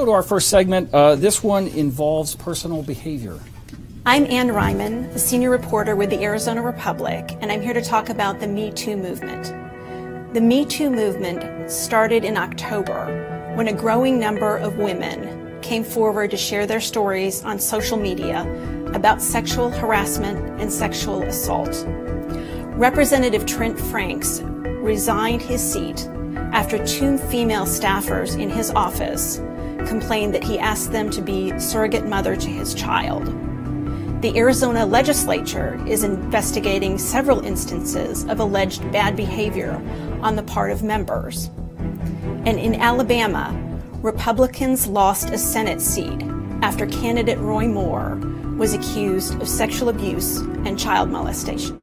go to our first segment. This one involves personal behavior. I'm Ann Ryman, a senior reporter with the Arizona Republic, and I'm here to talk about the Me2 movement. The Me2 movement started in October when a growing number of women came forward to share their stories on social media about sexual harassment and sexual assault. Representative Trent Franks resigned his seat after 2 female staffers in his office complained that he asked them to be surrogate mother to his child. The Arizona legislature is investigating several instances of alleged bad behavior on the part of members. And in Alabama, Republicans lost a Senate seat after candidate Roy Moore was accused of sexual abuse and child molestation.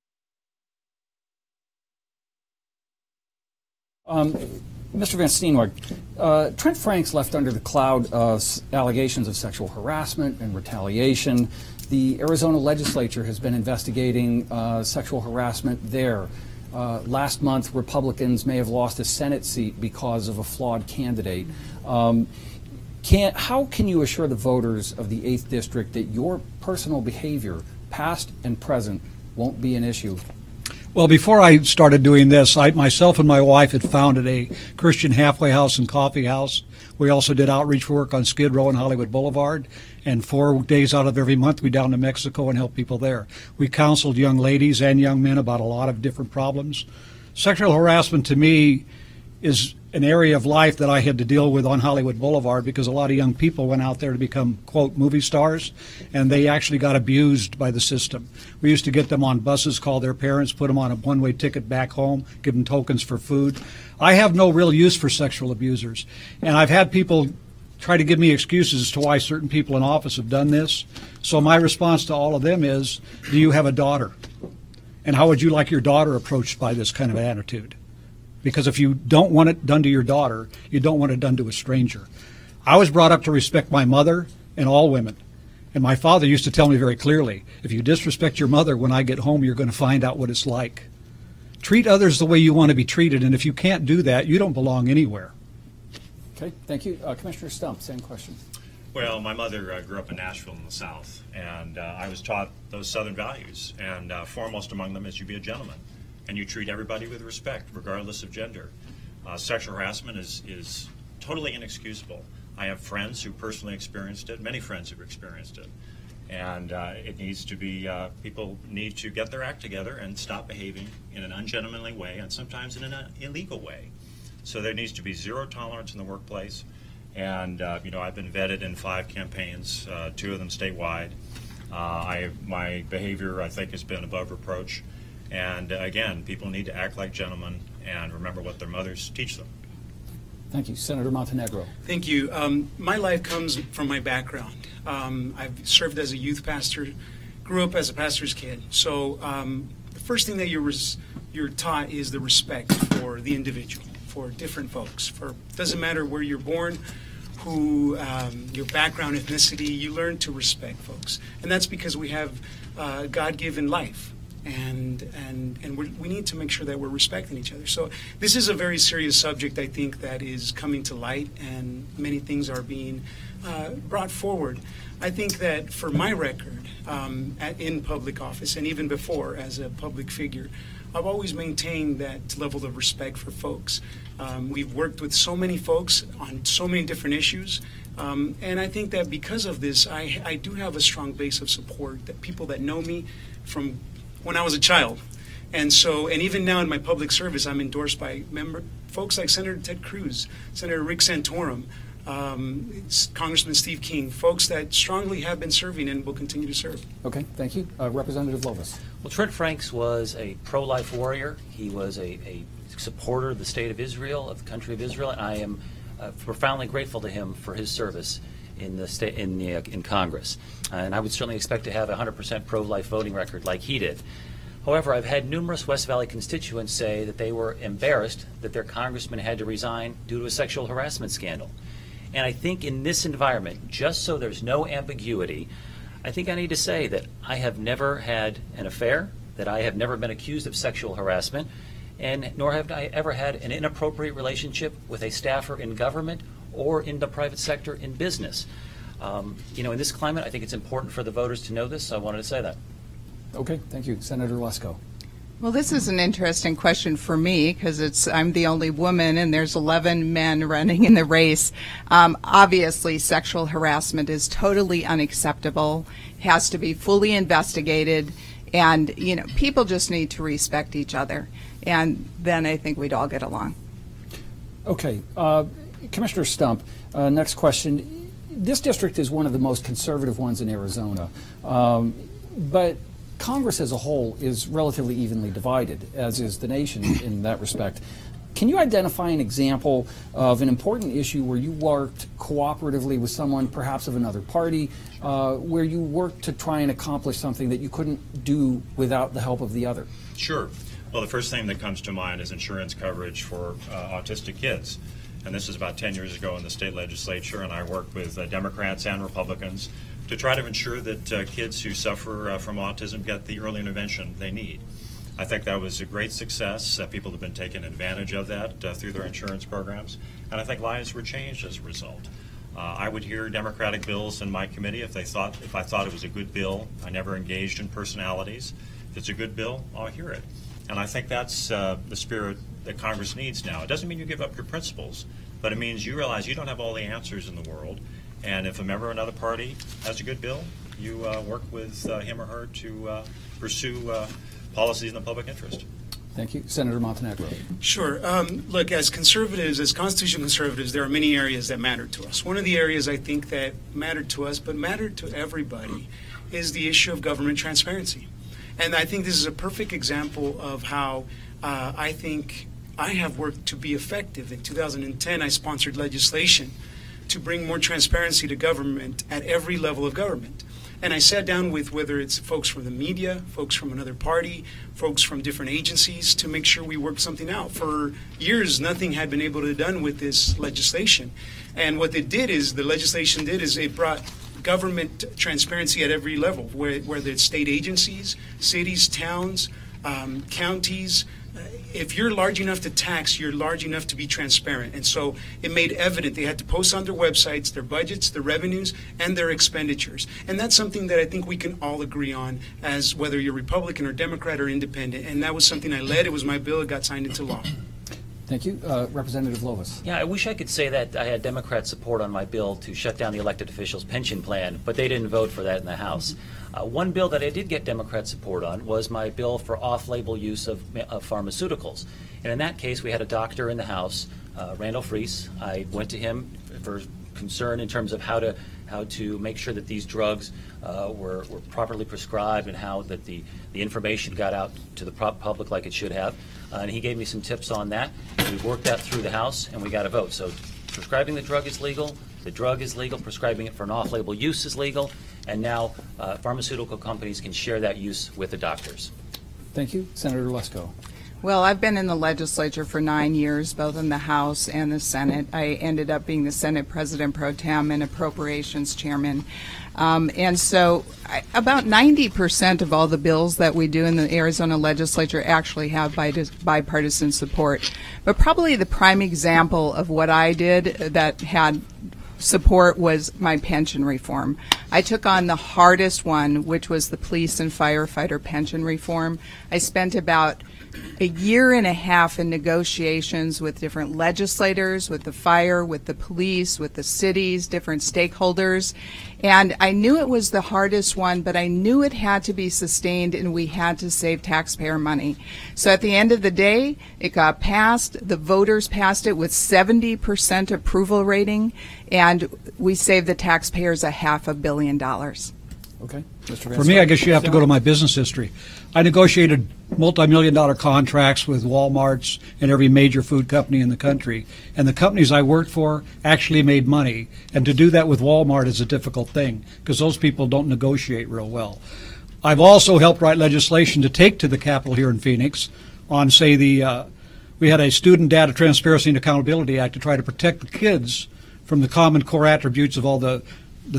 Mr. Van Steenwyk, Trent Franks left under the cloud of allegations of sexual harassment and retaliation. The Arizona legislature has been investigating sexual harassment there. Last month, Republicans may have lost a Senate seat because of a flawed candidate. How can you assure the voters of the 8th District that your personal behavior, past and present, won't be an issue? Well, before I started doing this, myself and my wife had founded a Christian halfway house and coffee house. We also did outreach work on Skid Row and Hollywood Boulevard, and 4 days out of every month we down to Mexico and help people there. We counseled young ladies and young men about a lot of different problems. Sexual harassment to me is an area of life that I had to deal with on Hollywood Boulevard because a lot of young people went out there to become, quote, movie stars, and they actually got abused by the system. We used to get them on buses, call their parents, put them on a one-way ticket back home, give them tokens for food. I have no real use for sexual abusers, and I've had people try to give me excuses as to why certain people in office have done this. So my response to all of them is, do you have a daughter? And how would you like your daughter approached by this kind of attitude? Because if you don't want it done to your daughter, you don't want it done to a stranger. I was brought up to respect my mother and all women. And my father used to tell me very clearly, if you disrespect your mother when I get home, you're going to find out what it's like. Treat others the way you want to be treated, and if you can't do that, you don't belong anywhere. Okay, thank you. Commissioner Stump, same question. Well, my mother grew up in Nashville in the South, and I was taught those Southern values, and foremost among them is you be a gentleman. And you treat everybody with respect, regardless of gender. Sexual harassment is totally inexcusable. I have friends who personally experienced it, many friends who've experienced it. And it needs to be, people need to get their act together and stop behaving in an ungentlemanly way and sometimes in an illegal way. So there needs to be zero tolerance in the workplace. And, I've been vetted in 5 campaigns, 2 of them statewide. My behavior, I think, has been above reproach. And again, people need to act like gentlemen and remember what their mothers teach them. Thank you. Senator Montenegro. Thank you. My life comes from my background. I've served as a youth pastor, grew up as a pastor's kid. So the first thing that you're taught is the respect for the individual, for different folks. Doesn't matter where you're born, your background, ethnicity, you learn to respect folks. And that's because we have God-given life. And we need to make sure that we're respecting each other. So this is a very serious subject, I think, that is coming to light, and many things are being brought forward. I think that for my record, in public office, and even before as a public figure, I've always maintained that level of respect for folks. We've worked with so many folks on so many different issues, and I think that because of this, I do have a strong base of support, that people that know me from when I was a child. And even now in my public service, I'm endorsed by folks like Senator Ted Cruz, Senator Rick Santorum, Congressman Steve King, folks that strongly have been serving and will continue to serve. Okay, thank you. Representative Lovis. Well, Trent Franks was a pro-life warrior. He was a supporter of the state of Israel, of the country of Israel, and I am profoundly grateful to him for his service in Congress. And I would certainly expect to have a 100% pro-life voting record like he did. However, I've had numerous West Valley constituents say that they were embarrassed that their congressman had to resign due to a sexual harassment scandal. And I think in this environment, just so there's no ambiguity, I think I need to say that I have never had an affair, that I have never been accused of sexual harassment, and nor have I ever had an inappropriate relationship with a staffer in government or in the private sector in business. You know, in this climate, I think it's important for the voters to know this, so I wanted to say that. Okay, thank you. Senator Lesko. Well, this is an interesting question for me because I'm the only woman and there's 11 men running in the race. Obviously, sexual harassment is totally unacceptable, has to be fully investigated, and, you know, people just need to respect each other. And then I think we'd all get along. Okay. Commissioner Stump, next question. This district is one of the most conservative ones in Arizona, but Congress as a whole is relatively evenly divided, as is the nation in that respect. Can you identify an example of an important issue where you worked cooperatively with someone, perhaps of another party, where you worked to try and accomplish something that you couldn't do without the help of the other? Sure. Well, the first thing that comes to mind is insurance coverage for autistic kids. And this is about 10 years ago in the state legislature, and I worked with Democrats and Republicans to try to ensure that kids who suffer from autism get the early intervention they need. I think that was a great success. People have been taking advantage of that through their insurance programs, and I think lives were changed as a result. I would hear Democratic bills in my committee if I thought it was a good bill. I never engaged in personalities. If it's a good bill, I'll hear it. And I think that's the spirit that Congress needs now. It doesn't mean you give up your principles, but it means you realize you don't have all the answers in the world. And if a member of another party has a good bill, you work with him or her to pursue policies in the public interest. Thank you. Senator Montenegro. Sure. Look, as conservatives, as constitutional conservatives, there are many areas that matter to us. One of the areas I think that mattered to us, but mattered to everybody, is the issue of government transparency. And I think this is a perfect example of how I think I have worked to be effective. In 2010, I sponsored legislation to bring more transparency to government at every level of government. And I sat down with whether it's folks from the media, folks from another party, folks from different agencies to make sure we worked something out. For years, nothing had been able to be done with this legislation. And what it did is, the legislation did is it brought government transparency at every level, whether it's state agencies, cities, towns, counties. If you're large enough to tax, you're large enough to be transparent. And so it made evident they had to post on their websites their budgets, their revenues, and their expenditures. And that's something that I think we can all agree on, as whether you're Republican or Democrat or independent. And that was something I led. It was my bill. It got signed into law. Thank you. Representative Lovis. Yeah, I wish I could say that I had Democrat support on my bill to shut down the elected officials' pension plan, but they didn't vote for that in the House. One bill that I did get Democrat support on was my bill for off-label use of pharmaceuticals. And in that case, we had a doctor in the House, Randall Freese. I went to him for concern in terms of how to make sure that these drugs were properly prescribed and how that the information got out to the public like it should have. And he gave me some tips on that. We worked that through the House, and we got a vote. So prescribing the drug is legal, the drug is legal, prescribing it for an off-label use is legal, and now pharmaceutical companies can share that use with the doctors. Thank you. Senator Lesko. Well, I've been in the legislature for 9 years, both in the House and the Senate. I ended up being the Senate President Pro Tem and Appropriations Chairman. And so about 90% of all the bills that we do in the Arizona legislature actually have bipartisan support. But probably the prime example of what I did that had support was my pension reform. I took on the hardest one, which was the police and firefighter pension reform. I spent about a year and a half in negotiations with different legislators, with the fire, with the police, with the cities, different stakeholders. And I knew it was the hardest one, but I knew it had to be sustained and we had to save taxpayer money. So at the end of the day, it got passed. The voters passed it with 70% approval rating, and we saved the taxpayers $500 million. Okay. Mr. For me, I guess you have to go to my business history. I negotiated multi-million-dollar contracts with Walmarts and every major food company in the country. And the companies I worked for actually made money. And to do that with Walmart is a difficult thing because those people don't negotiate real well. I've also helped write legislation to take to the Capitol here in Phoenix on, say, we had a Student Data Transparency and Accountability Act to try to protect the kids from the common core attributes of all the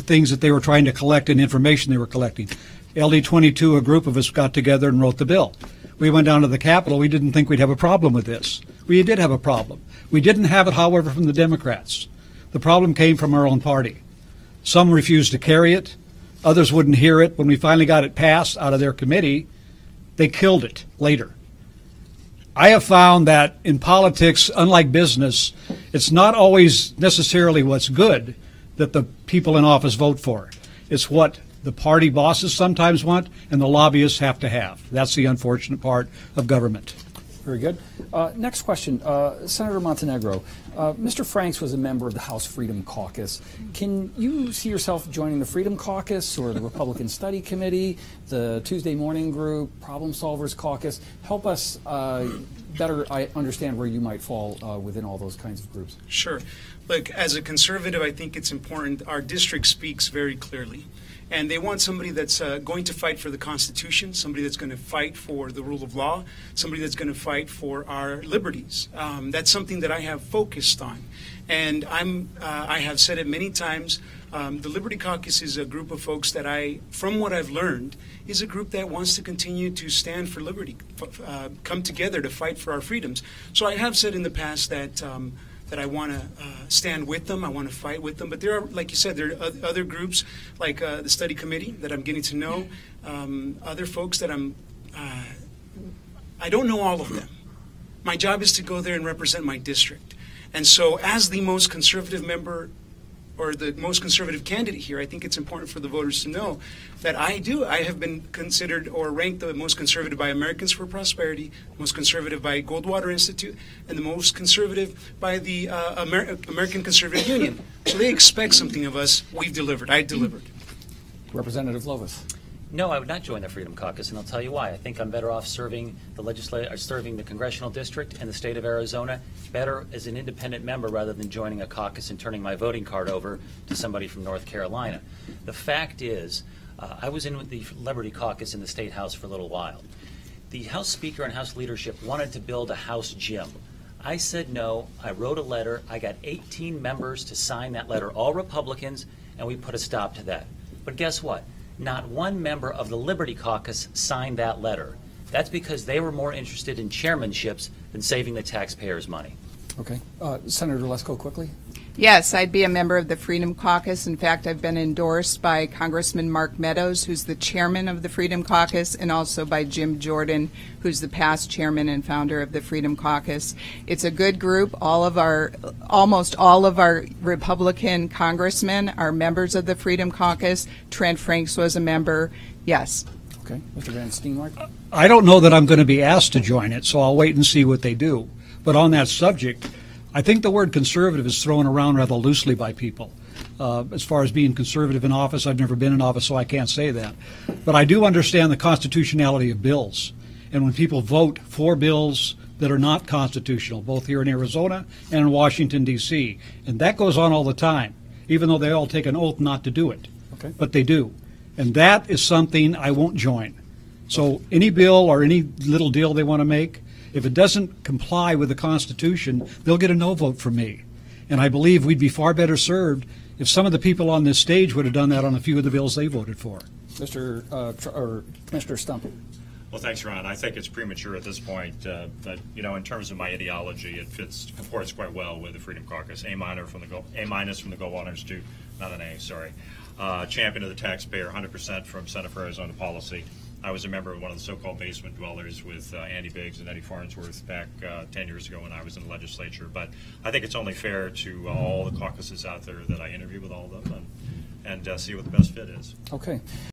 things that they were trying to collect and information they were collecting. LD22, a group of us got together and wrote the bill. We went down to the Capitol. We didn't think we'd have a problem with this. We did have a problem. We didn't have it, however, from the Democrats. The problem came from our own party. Some refused to carry it. Others wouldn't hear it. When we finally got it passed out of their committee, they killed it later. I have found that in politics, unlike business, it's not always necessarily what's good that the people in office vote for. It's what the party bosses sometimes want and the lobbyists have to have. That's the unfortunate part of government. Very good. Next question, Senator Montenegro. Mr. Franks was a member of the House Freedom Caucus. Can you see yourself joining the Freedom Caucus or the Republican Study Committee, the Tuesday Morning Group, Problem Solvers Caucus? Help us better understand where you might fall within all those kinds of groups. Sure. Look, as a conservative, I think it's important. Our district speaks very clearly. And they want somebody that's going to fight for the Constitution, somebody that's going to fight for the rule of law, somebody that's going to fight for our liberties. That's something that I have focused on. And I have said it many times, the Liberty Caucus is a group of folks that from what I've learned, is a group that wants to continue to stand for liberty, come together to fight for our freedoms. So I have said in the past that I want to stand with them, I want to fight with them. But there are, like you said, there are other groups like the study committee that I'm getting to know, other folks that I don't know all of them. My job is to go there and represent my district. And so as the most conservative member or the most conservative candidate here, I think it's important for the voters to know that I have been considered or ranked the most conservative by Americans for Prosperity, most conservative by Goldwater Institute, and the most conservative by the American Conservative Union. So they expect something of us. We've delivered. I delivered. Representative Lovis. No, I would not join the Freedom Caucus, and I'll tell you why. I think I'm better off serving the Congressional District and the state of Arizona better as an independent member rather than joining a caucus and turning my voting card over to somebody from North Carolina. The fact is, I was in the Liberty Caucus in the State House for a little while. The House Speaker and House leadership wanted to build a House gym. I said no. I wrote a letter. I got 18 members to sign that letter, all Republicans, and we put a stop to that. But guess what? Not one member of the Liberty Caucus signed that letter. That's because they were more interested in chairmanships than saving the taxpayers' money. Okay. Senator Lesko, quickly. Yes, I'd be a member of the Freedom Caucus. In fact, I've been endorsed by Congressman Mark Meadows, who's the chairman of the Freedom Caucus, and also by Jim Jordan, who's the past chairman and founder of the Freedom Caucus. It's a good group. Almost all of our Republican congressmen are members of the Freedom Caucus. Trent Franks was a member. Yes. Okay. Mr. Van Steenmark? I don't know that I'm going to be asked to join it, so I'll wait and see what they do. But on that subject, I think the word conservative is thrown around rather loosely by people. As far as being conservative in office, I've never been in office, so I can't say that. But I do understand the constitutionality of bills. And when people vote for bills that are not constitutional, both here in Arizona and in Washington, D.C., and that goes on all the time, even though they all take an oath not to do it. Okay. But they do. And that is something I won't join. So any bill or any little deal they want to make, if it doesn't comply with the Constitution, they'll get a no vote from me. And I believe we'd be far better served if some of the people on this stage would have done that on a few of the bills they voted for. Commissioner Stump. Well, thanks, Ron. I think it's premature at this point, but in terms of my ideology, it fits, of course, quite well with the Freedom Caucus. A- from the Goldwater Institute, not an A, sorry. Champion of the taxpayer, 100% from Center for Arizona Policy. I was a member of one of the so-called basement dwellers with Andy Biggs and Eddie Farnsworth back 10 years ago when I was in the legislature. But I think it's only fair to all the caucuses out there that I interview with all of them and see what the best fit is. Okay.